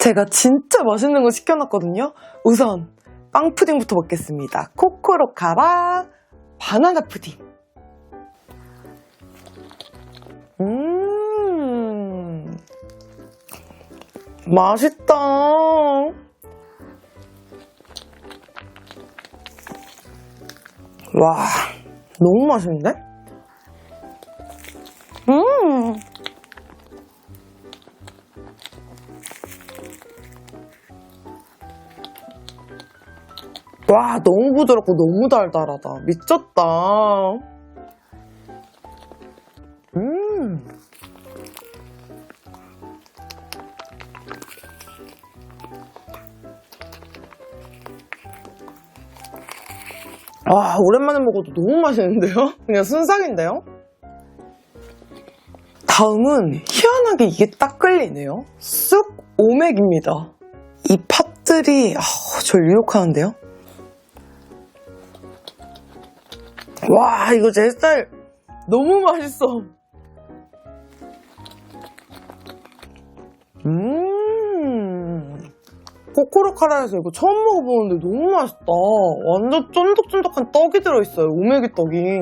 제가 진짜 맛있는 거 시켜놨거든요. 우선 빵 푸딩부터 먹겠습니다. 코코로카라 바나나 푸딩. 맛있다. 와, 너무 맛있는데? 와, 너무 부드럽고 너무 달달하다. 미쳤다. 와, 오랜만에 먹어도 너무 맛있는데요? 그냥 순삭인데요? 다음은 희한하게 이게 딱 끌리네요. 쑥 오맥입니다. 이 팥들이 절 유혹하는데요? 와, 이거 제 스타일 너무 맛있어. 코코로카라에서 이거 처음 먹어보는데 너무 맛있다. 완전 쫀득쫀득한 떡이 들어있어요. 오메기 떡이.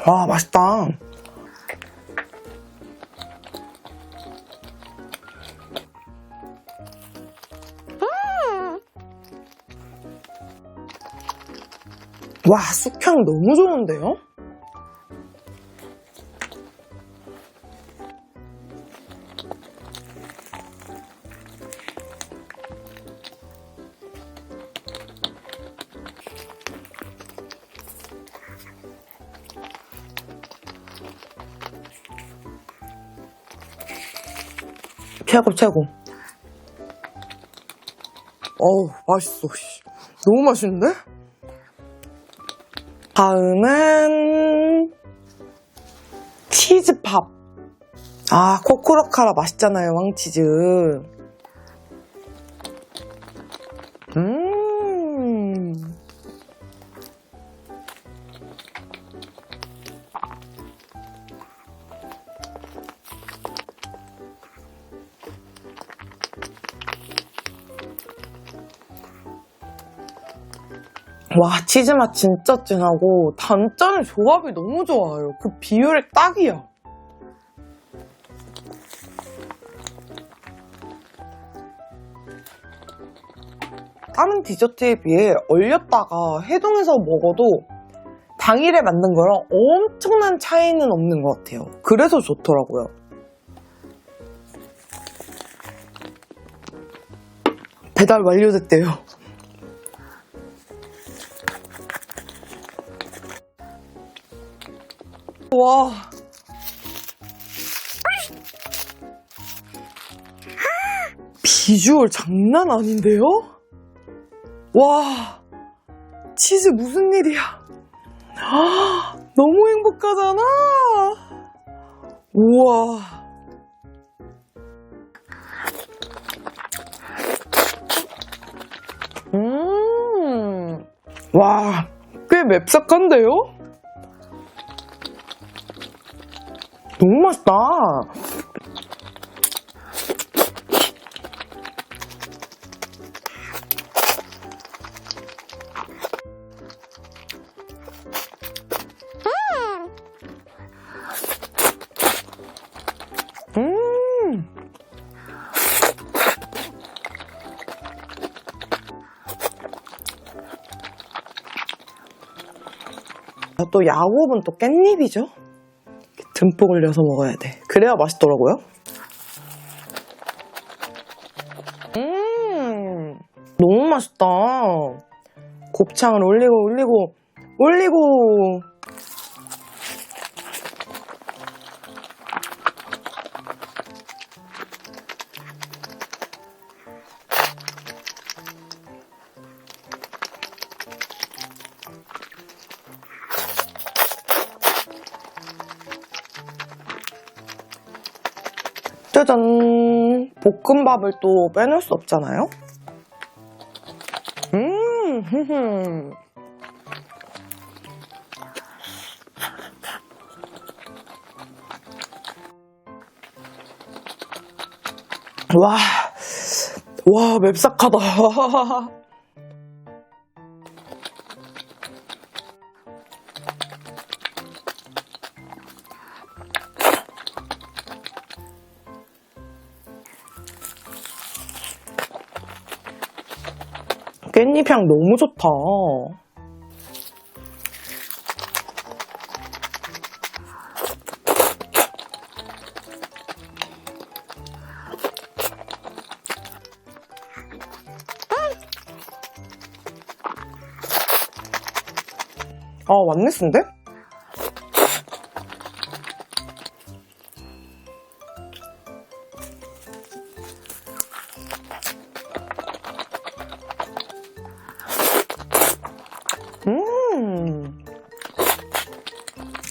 와, 맛있다. 와, 쑥향 너무 좋은데요? 최고, 최고. 어우, 맛있어. 너무 맛있는데? 다음은 치즈팝. 아, 코코로카라 맛있잖아요, 왕치즈. 와, 치즈 맛 진짜 진하고 단짠의 조합이 너무 좋아요. 그 비율이 딱이야. 다른 디저트에 비해 얼렸다가 해동해서 먹어도 당일에 만든 거랑 엄청난 차이는 없는 것 같아요. 그래서 좋더라고요. 배달 완료됐대요. 와, 비주얼 장난 아닌데요? 와, 치즈 무슨 일이야. 너무 행복하잖아. 우와. 와, 꽤 맵싹한데요? 너무 맛있다. 또 야곱은 또 깻잎이죠? 듬뿍 올려서 먹어야 돼. 그래야 맛있더라고요. 너무 맛있다. 곱창을 올리고 짜잔! 볶음밥을 또 빼놓을 수 없잖아요? 와, 와, 맵싹하다. 깻잎 향 너무 좋다. 아, 맛있는데?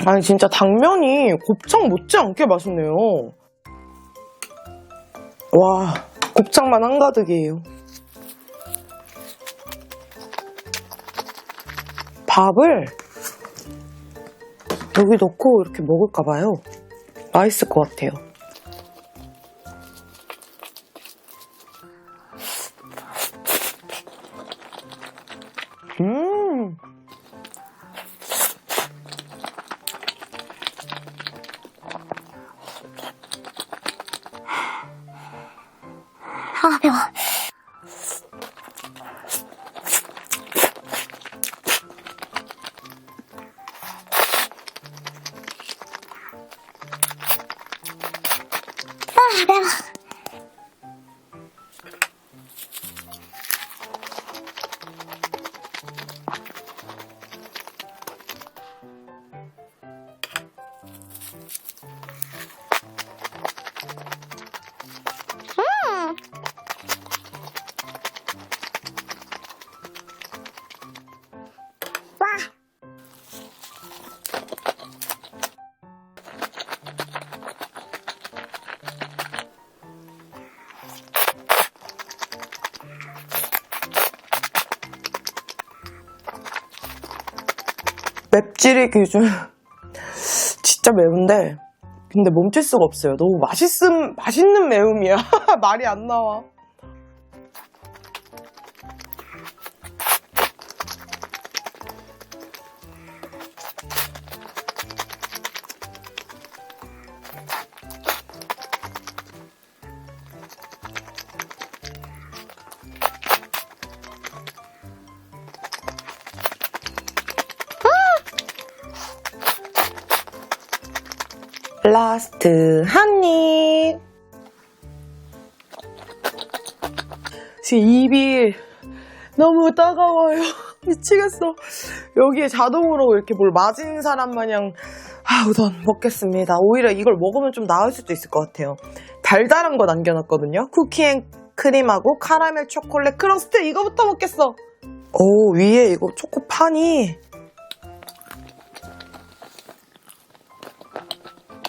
아니, 진짜 당면이 곱창 못지않게 맛있네요. 와, 곱창만 한가득이에요. 밥을 여기 넣고 이렇게 먹을까봐요. 맛있을 것 같아요. 아, 매워. 아, 매워. 맵찔이 기준 진짜 매운데 근데 멈출 수가 없어요. 너무 맛있는 매움이야. 말이 안 나와. 라스트 한 입. 지금 입이 너무 따가워요. 미치겠어. 여기에 자동으로 이렇게 뭘 맞은 사람 마냥 우선 먹겠습니다. 오히려 이걸 먹으면 좀 나을 수도 있을 것 같아요. 달달한 거 남겨놨거든요. 쿠키앤크림하고 카라멜 초콜릿 크러스트 이거부터 먹겠어. 오, 위에 이거 초코파니.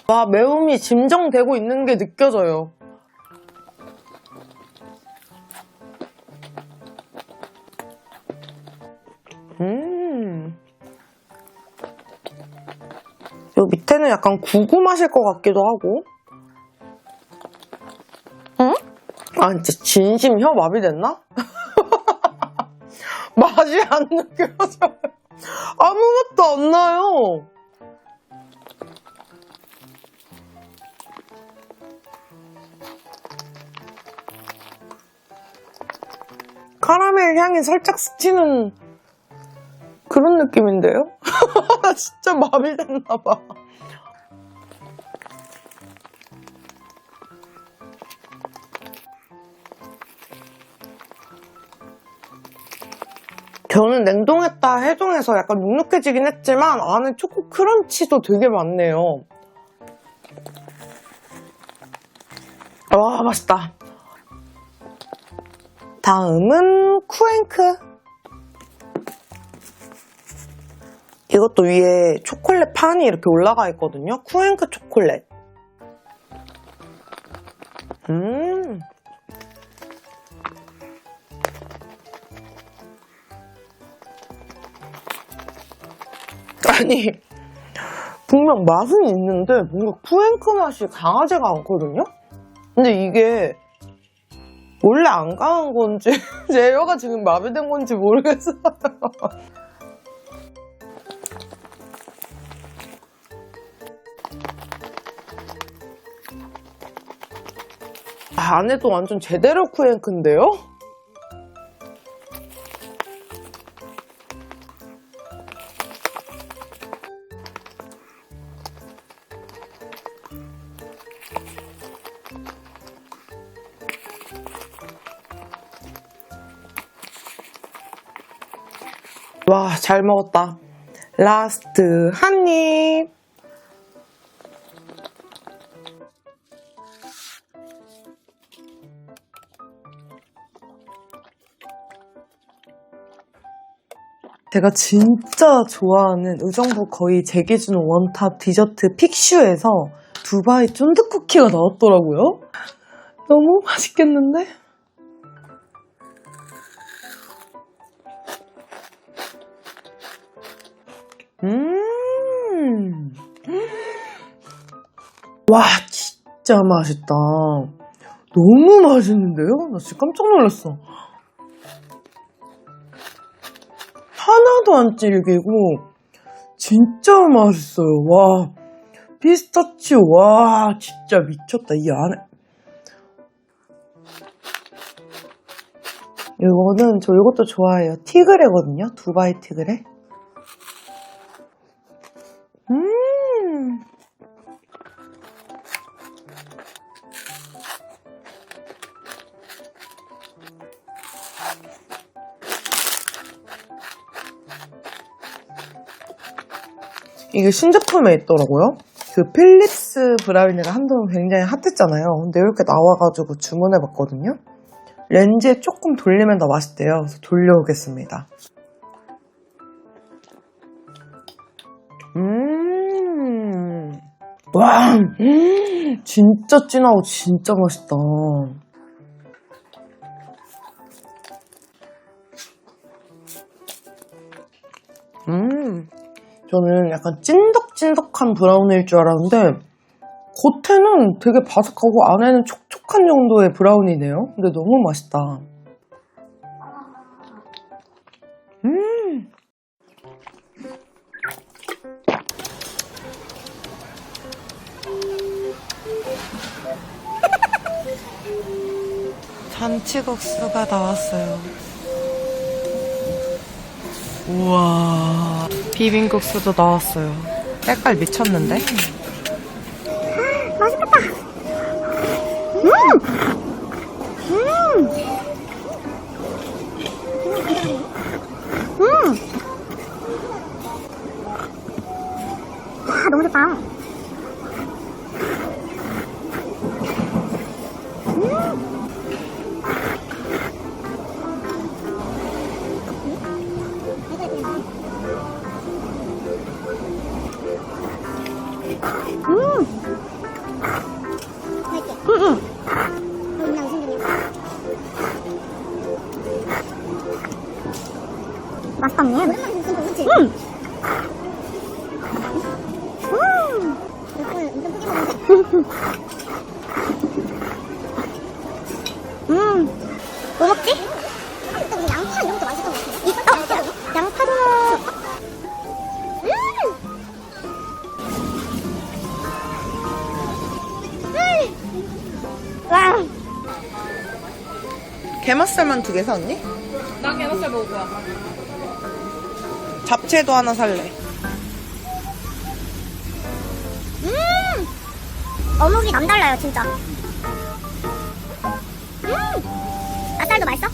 와, 매움이 짐정되고 있는 게 느껴져요. 요 밑에는 약간 구구 맛일 것 같기도 하고. 응? 아, 진짜 진심 혀 마비됐나? 맛이 안 느껴져요. 아무것도 안 나요. 카라멜 향이 살짝 스치는 그런 느낌인데요? 나 진짜 마비됐나봐. 저는 냉동했다 해동해서 약간 눅눅해지긴 했지만 안에 초코 크런치도 되게 많네요. 와, 맛있다. 다음은 쿠앤크. 이것도 위에 초콜릿 판이 이렇게 올라가 있거든요. 쿠앤크 초콜릿. 아니, 분명 맛은 있는데 뭔가 쿠앤크 맛이 강하지가 않거든요? 근데 이게 원래 안 강한 건지 제 혀가 지금 마비된 건지 모르겠어요. 안에도 완전 제대로 쿠앤크인데요? 와, 잘 먹었다. 라스트 한 입. 제가 진짜 좋아하는 의정부 거의 제 기준 원탑 디저트 픽슈에서 두바이 쫀득 쿠키가 나왔더라고요. 너무 맛있겠는데? 와, 진짜 맛있다. 너무 맛있는데요? 나 진짜 깜짝 놀랐어. 하나도 안 질기고 진짜 맛있어요. 와, 피스타치오. 와, 진짜 미쳤다. 이 안에 이거는 저 이것도 좋아해요. 티그레거든요. 두바이 티그레. 이게 신제품에 있더라고요. 그 필립스 브라우니가 한동안 굉장히 핫했잖아요. 근데 이렇게 나와가지고 주문해봤거든요. 렌즈에 조금 돌리면 더 맛있대요. 그래서 돌려오겠습니다. 와, 진짜 진하고 진짜 맛있다. 저는 약간 찐득찐득한 브라우니일 줄 알았는데 겉에는 되게 바삭하고 안에는 촉촉한 정도의 브라우니네요. 근데 너무 맛있다. 잔치국수가 나왔어요. 우와, 비빔국수도 나왔어요. 색깔 미쳤는데? 맛있겠다. 와, 너무 좋다. 맛있다, 언니. 뭐 먹지? 양파 이런 것도 맛있을 것 같은데? 양파도. 와. 게맛살만 2개 사, 언니? 나 게맛살 먹을 거야. 잡채도 하나 살래. 어묵이 남달라요, 진짜. 맛살도 맛있어?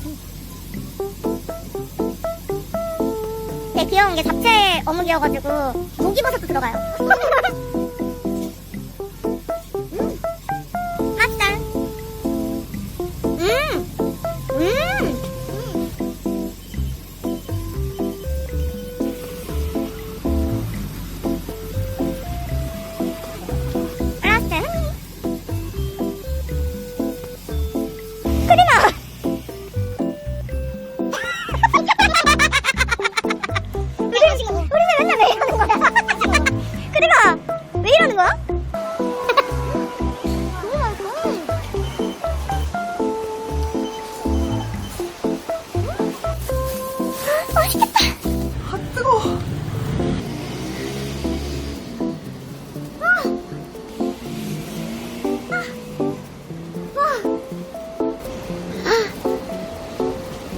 되게 귀여운 게 잡채 어묵이어가지고 고기버섯도 들어가요. 맛살. 우리 맨날 왜 이러는 거야? 그리고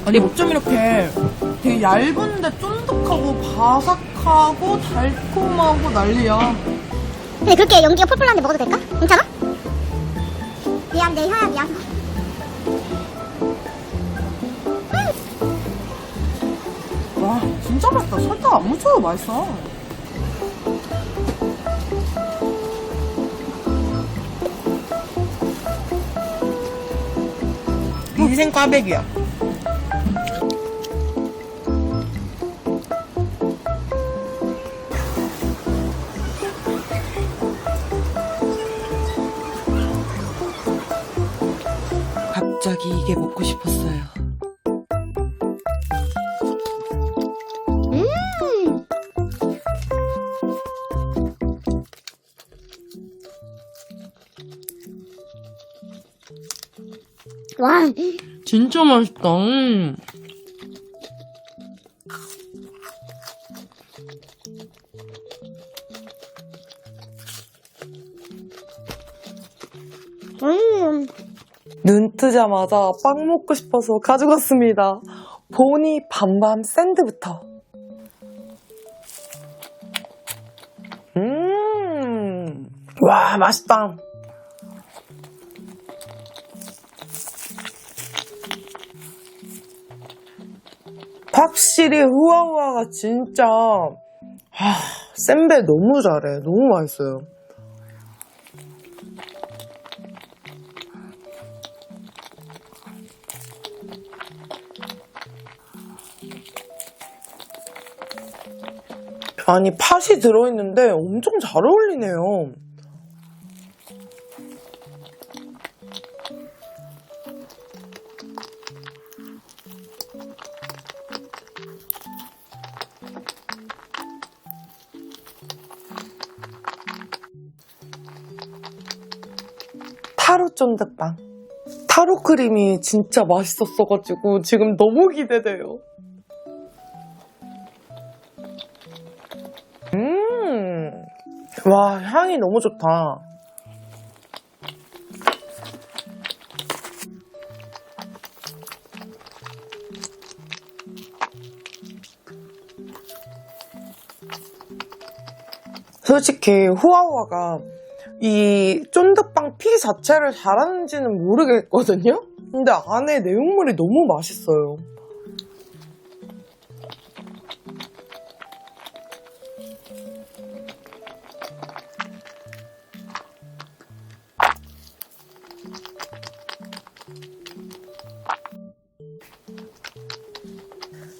아니 뭐 좀 이렇게 되게 얇은데 쫀득하고 바삭하고 달콤하고 난리야. 근데 그렇게 연기가 폴폴 나는데 먹어도 될까? 괜찮아? 미안, 내 혀야, 미안. 와 진짜 맛있다. 설탕 안 묻혀도 맛있어. 인생 꽈배기야. 갑자기 이게 먹고 싶었어요. 와, 진짜 맛있다. 눈 뜨자마자 빵 먹고 싶어서 가져갔습니다. 보니 밤밤 샌드부터. 와, 맛있다. 확실히 후아후아가 진짜 센베 너무 잘해. 너무 맛있어요. 아니 팥이 들어있는데 엄청 잘 어울리네요. 타로 쫀득빵. 타로 크림이 진짜 맛있었어가지고 지금 너무 기대돼요. 와, 향이 너무 좋다. 솔직히 후아후아가 이 쫀득빵 피 자체를 잘하는지는 모르겠거든요? 근데 안에 내용물이 너무 맛있어요.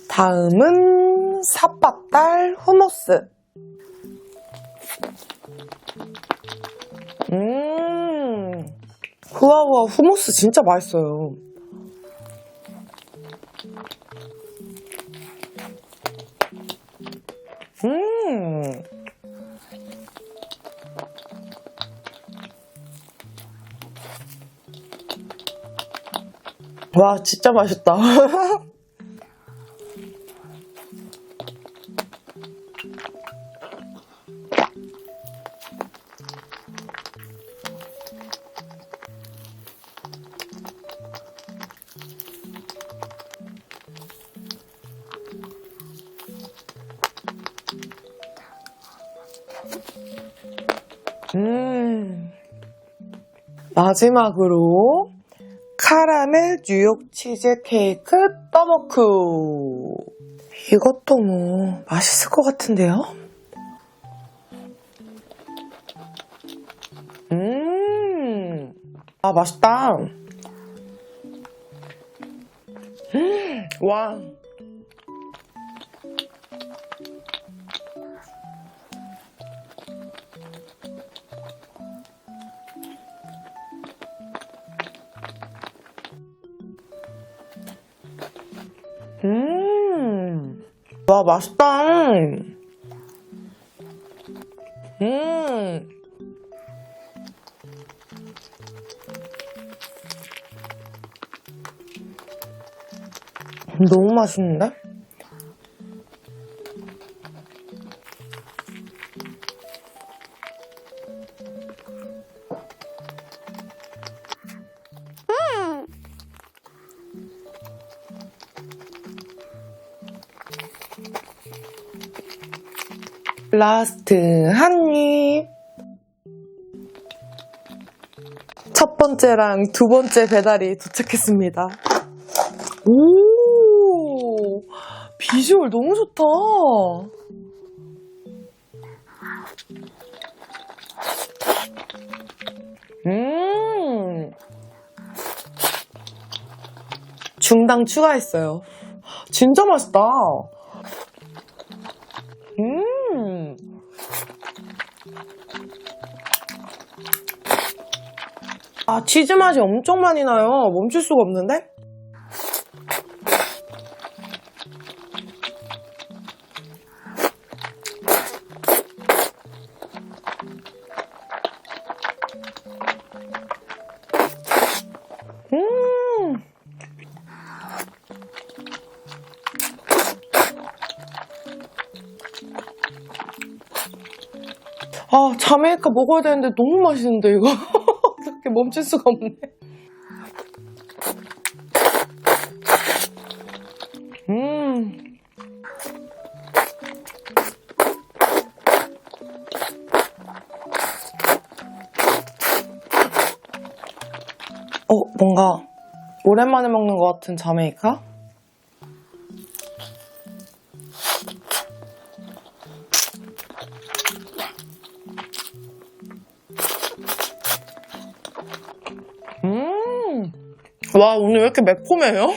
다음은 삿밥달 후무스. 후아후아 후무스 진짜 맛있어요. 와, 진짜 맛있다. 마지막으로 카라멜 뉴욕 치즈 케이크 떠먹크. 이것도 뭐 맛있을 것 같은데요? 아, 맛있다. 와. 와, 맛있다. 너무 맛있는데? 라스트 한 입. 첫 번째랑 두 번째 배달이 도착했습니다. 오, 비주얼 너무 좋다. 중당 추가했어요. 진짜 맛있다. 아, 치즈 맛이 엄청 많이 나요. 멈출 수가 없는데? 아, 자메이카 먹어야 되는데 너무 맛있는데, 이거. 어떻게 멈출 수가 없네. 뭔가 오랜만에 먹는 것 같은 자메이카? 와, 오늘 왜 이렇게 매콤해요?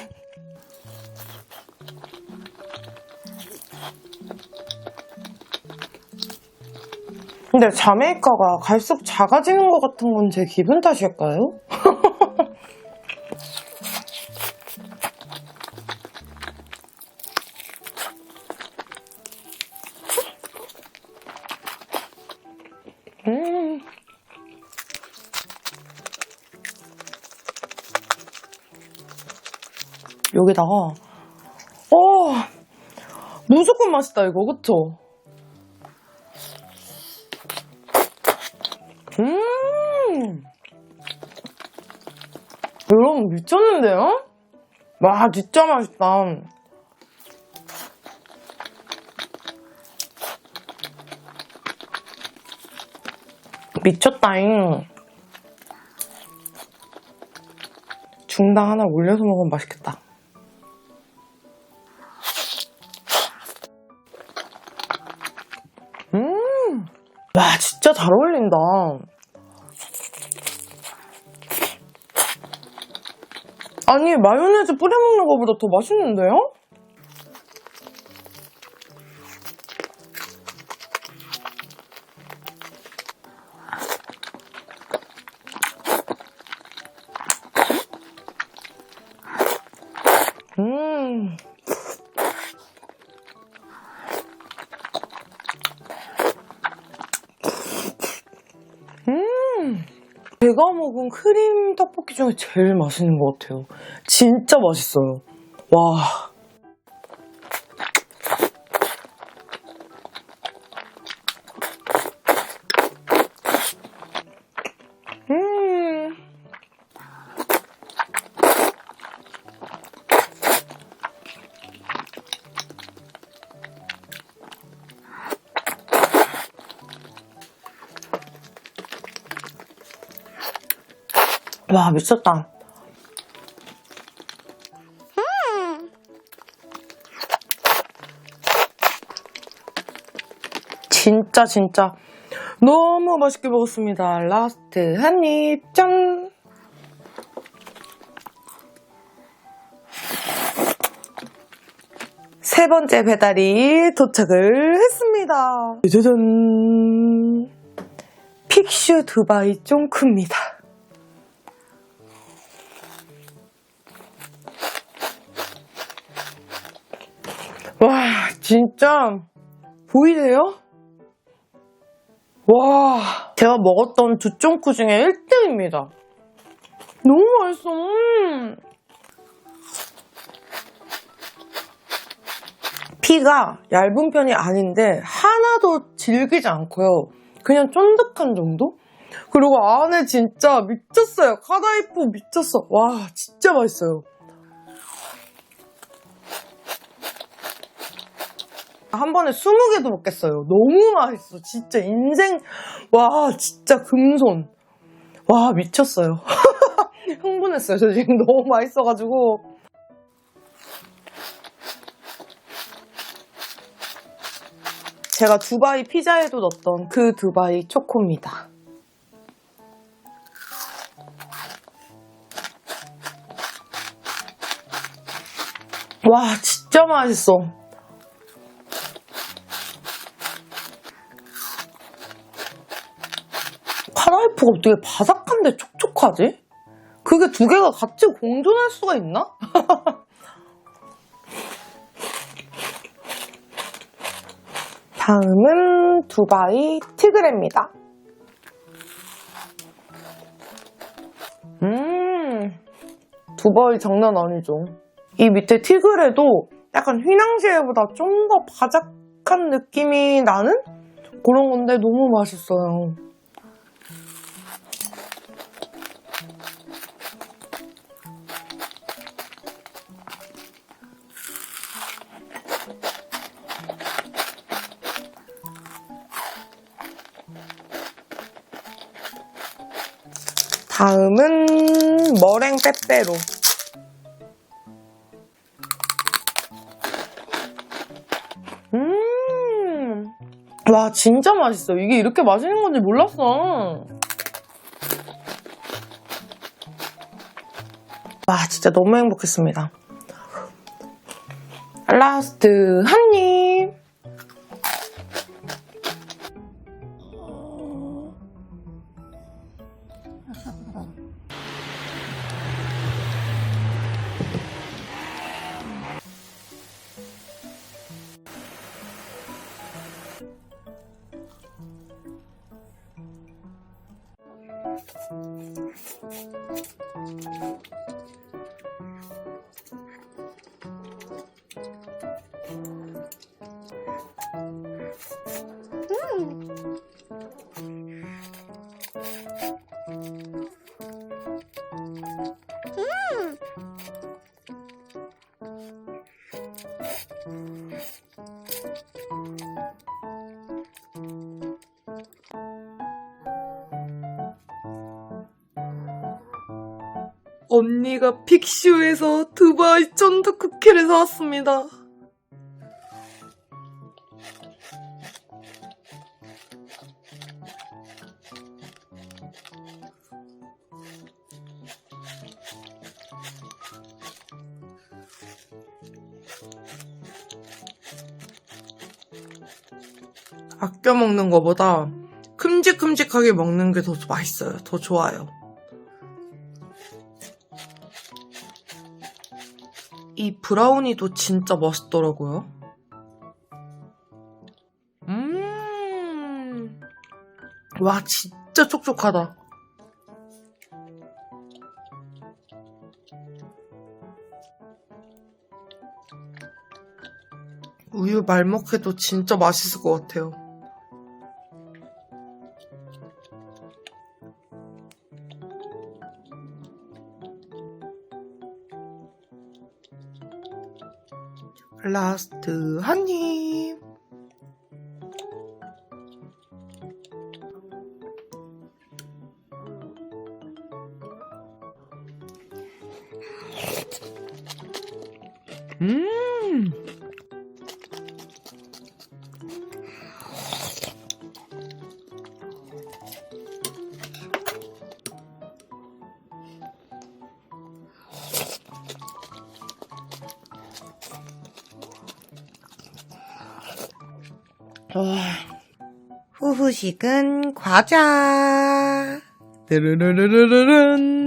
근데 자메이카가 갈수록 작아지는 것 같은 건 제 기분 탓일까요? 여기다가 무조건 맛있다 이거, 그쵸? 여러분 미쳤는데요? 와, 진짜 맛있다. 미쳤다잉. 중당 하나 올려서 먹으면 맛있겠다. 와, 진짜 잘 어울린다. 아니, 마요네즈 뿌려 먹는 것보다 더 맛있는데요? 제가 먹은 크림 떡볶이 중에 제일 맛있는 것 같아요. 진짜 맛있어요. 와. 와, 미쳤다. 진짜 너무 맛있게 먹었습니다. 라스트 한 입, 짠! 세 번째 배달이 도착을 했습니다. 짜잔! 픽슈 두바이 쫑크입니다. 와, 진짜 보이세요? 와, 제가 먹었던 두 쫑쿠 중에 1등입니다. 너무 맛있어. 피가 얇은 편이 아닌데 하나도 질기지 않고요. 그냥 쫀득한 정도? 그리고 안에 진짜 미쳤어요. 카다이프 미쳤어. 와, 진짜 맛있어요. 한 번에 20개도 먹겠어요. 너무 맛있어. 진짜 인생, 와, 진짜 금손. 와, 미쳤어요. 흥분했어요. 저 지금 너무 맛있어가지고. 제가 두바이 피자에도 넣었던 그 두바이 초코입니다. 와, 진짜 맛있어. 카라이프가 어떻게 바삭한데 촉촉하지? 그게 두 개가 같이 공존할 수가 있나? 다음은 두바이 티그레입니다. 두바이 장난 아니죠. 이 밑에 티그레도 약간 휘낭시에보다 좀 더 바삭한 느낌이 나는 그런 건데 너무 맛있어요. 다음은 머랭 빼빼로. 와, 진짜 맛있어. 이게 이렇게 맛있는 건지 몰랐어. 와, 진짜 너무 행복했습니다. 라스트 한 입. 언니가 빅슈에서 두바이 쫀득 쿠키를 사왔습니다. 아껴 먹는 것보다 큼직큼직하게 먹는 게 더 맛있어요. 더 좋아요. 이 브라우니도 진짜 맛있더라고요. 와, 진짜 촉촉하다. 우유 말먹해도 진짜 맛있을 것 같아요. 라스트 한 입. 후후식은 과자. 르르르르르른.